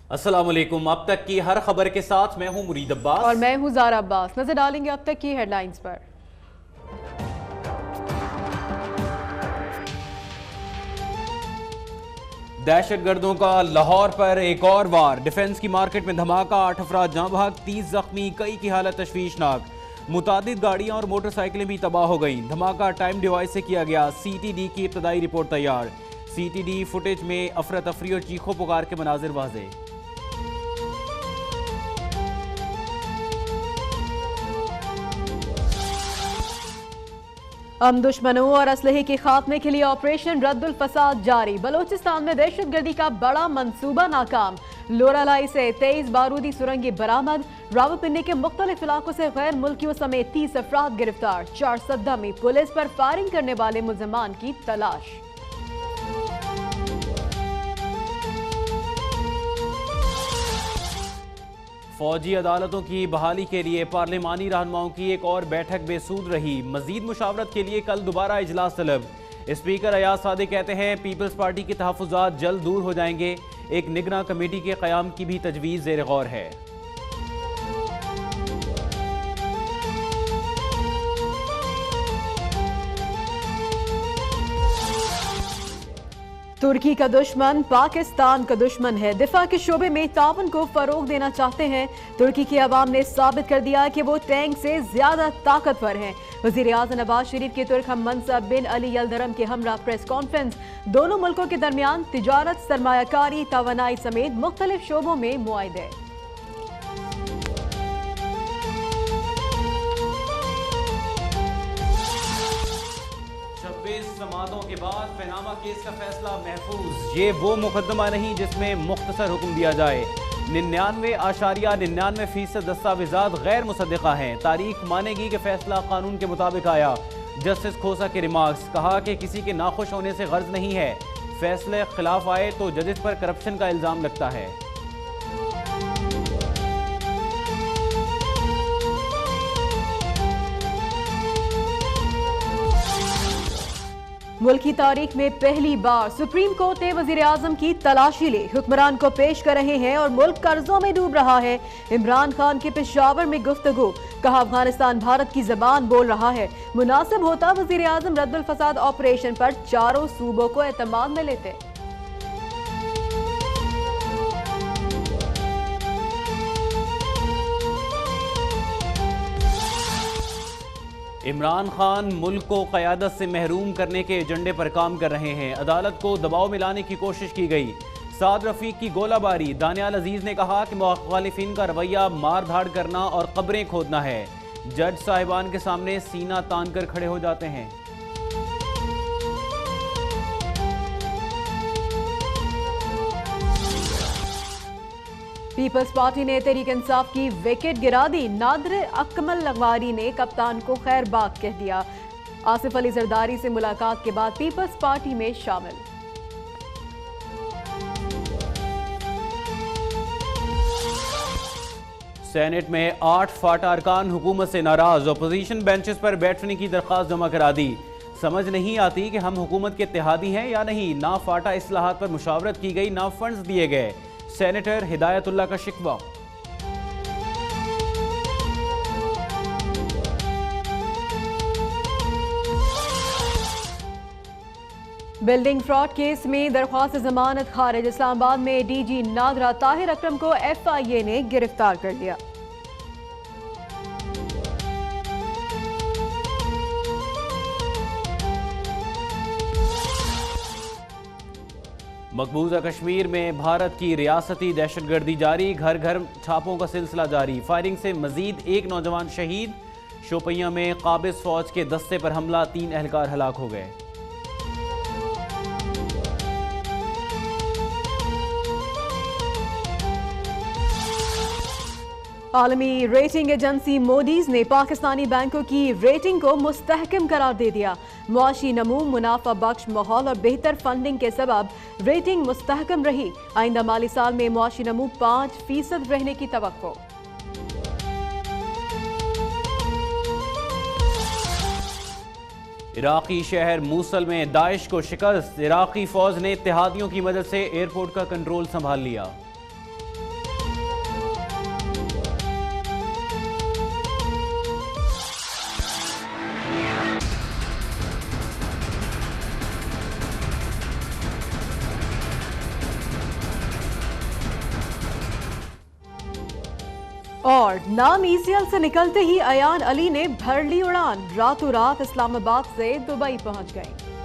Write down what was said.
अस्सलामुअलैकुम। अब तक की हर खबर के साथ मैं हूं मुरीद अब्बास और मैं हूं ज़ारा अब्बास। नजर डालेंगे अब तक की हेडलाइंस पर। दहशतगर्दों का लाहौर पर एक और वार, डिफेंस की मार्केट में धमाका, 8 अफराद जाँ बहक, 30 जख्मी, कई की हालत तशवीशनाक। मुतादिद गाड़ियां और मोटरसाइकिलें भी तबाह हो गईं। धमाका टाइम डिवाइस से किया गया। CTD की इब्तदाई रिपोर्ट तैयार। CTD फुटेज में अफरा तफरी और चीखों पुकार के मनाजिर वाज़े। हम दुश्मनों और असलहे के खात्मे के लिए ऑपरेशन रद्दुल फसाद जारी। बलोचिस्तान में दहशतगर्दी का बड़ा मंसूबा नाकाम। लोरालाई से 23 बारूदी सुरंगें बरामद। रावलपिंडी के मुख्तलिफ इलाकों से गैर मुल्कियों समेत 30 अफराद गिरफ्तार। 4 सद्दा में पुलिस पर फायरिंग करने वाले मुल्जिमान की तलाश। फौजी अदालतों की बहाली के लिए पार्लिमानी रहनुमाओं की एक और बैठक बेसूद रही। मजीद मुशावरत के लिए कल दोबारा इजलास तलब। स्पीकर अयाज सादिक कहते हैं पीपल्स पार्टी के तहफ़्फ़ुज़ात जल्द दूर हो जाएंगे। एक निगरान कमेटी के क़याम की भी तजवीज़ ज़ेर गौर है। तुर्की का दुश्मन पाकिस्तान का दुश्मन है। दिफा के शोबे में ताउन को फरोग देना चाहते हैं। तुर्की की आवाम ने साबित कर दिया कि वो टैंक से ज्यादा ताकतवर हैं। वज़ीर आज़म नवाज शरीफ के तुर्क हम मनसब बिन अली यल्दरम के हमरा प्रेस कॉन्फ्रेंस। दोनों मुल्कों के दरमियान तिजारत, सरमायाकारी, तवानाई समेत मुख्तलिफ शोबों में मुआहदे। समातों के बाद पनामा केस का फैसला महफूज। ये वो मुकदमा नहीं जिसमें मुख्तसर हुक्म दिया जाए। 99.99% दस्तावेजात गैर मुसद्दिका हैं। तारीख मानेगी कि फैसला कानून के मुताबिक आया। जस्टिस खोसा के रिमार्क्स, कहा कि किसी के नाखुश होने से गर्ज नहीं है। फैसले खिलाफ आए तो जजेस पर करप्शन का इल्जाम लगता है। मुल्क की तारीख में पहली बार सुप्रीम कोर्ट ने वजीर आजम की तलाशी ली। हुक्मरान को पेश कर रहे हैं और मुल्क कर्जों में डूब रहा है। इमरान खान की पेशावर में गुफ्तगू, कहा अफगानिस्तान भारत की जबान बोल रहा है। मुनासिब होता वजीर आजम रद्दुल फसाद ऑपरेशन पर चारों सूबों को एतमाद में लेते। इमरान खान मुल्क को क़यादत से महरूम करने के एजेंडे पर काम कर रहे हैं। अदालत को दबाव में लाने की कोशिश की गई। साद रफीक की गोलाबारी। दानियाल अजीज ने कहा कि मुखालिफिन का रवैया मार धाड़ करना और कब्रें खोदना है। जज साहिबान के सामने सीना तान कर खड़े हो जाते हैं। पीपल्स पार्टी ने तहरीक इंसाफ की विकेट गिरा दी। नादिर अकमल लगवारी ने कप्तान को खैर बात कह दिया। आसिफ अली जरदारी से मुलाकात के बाद पीपल्स पार्टी में शामिल। सेनेट में 8 फाटा अरकान हुकूमत से नाराज। अपोजिशन बेंचेस पर बैठने की दरख्वास्त जमा करा दी। समझ नहीं आती कि हम हुकूमत के इत्तेहादी हैं या नहीं। ना फाटा इस्लाहात पर मुशावरत की गई, ना फंड्स दिए गए। सेनेटर हिदायतुल्लाह का शिकवा। बिल्डिंग फ्रॉड केस में दरख्वास्त जमानत खारिज। इस्लामाबाद में DG नादरा ताहिर अकरम को FIA ने गिरफ्तार कर लिया। मकबूजा कश्मीर में भारत की रियासती दहशतगर्दी जारी। घर घर छापों का सिलसिला जारी। फायरिंग से मजीद एक नौजवान शहीद। शोपियां में काबिज फौज के दस्ते पर हमला, 3 एहलकार हलाक हो गए। आलमी रेटिंग एजेंसी मोडीज ने पाकिस्तानी बैंकों की रेटिंग को मुस्तहकम करार दे दिया। मुआशी नमू, मुनाफा बख्श माहौल और बेहतर फंडिंग के सबब रेटिंग मुस्तहकम रही। आइंदा माली साल में मुआशी नमू 5% रहने की तवक्को। इराकी शहर मूसल में दाइश को शिकस्त। इराकी फौज ने इत्तेहादियों की मदद से एयरपोर्ट का कंट्रोल संभाल लिया। और नाम ईसीएल से निकलते ही अयान अली ने भर ली उड़ान, रातों रात इस्लामाबाद से दुबई पहुंच गई।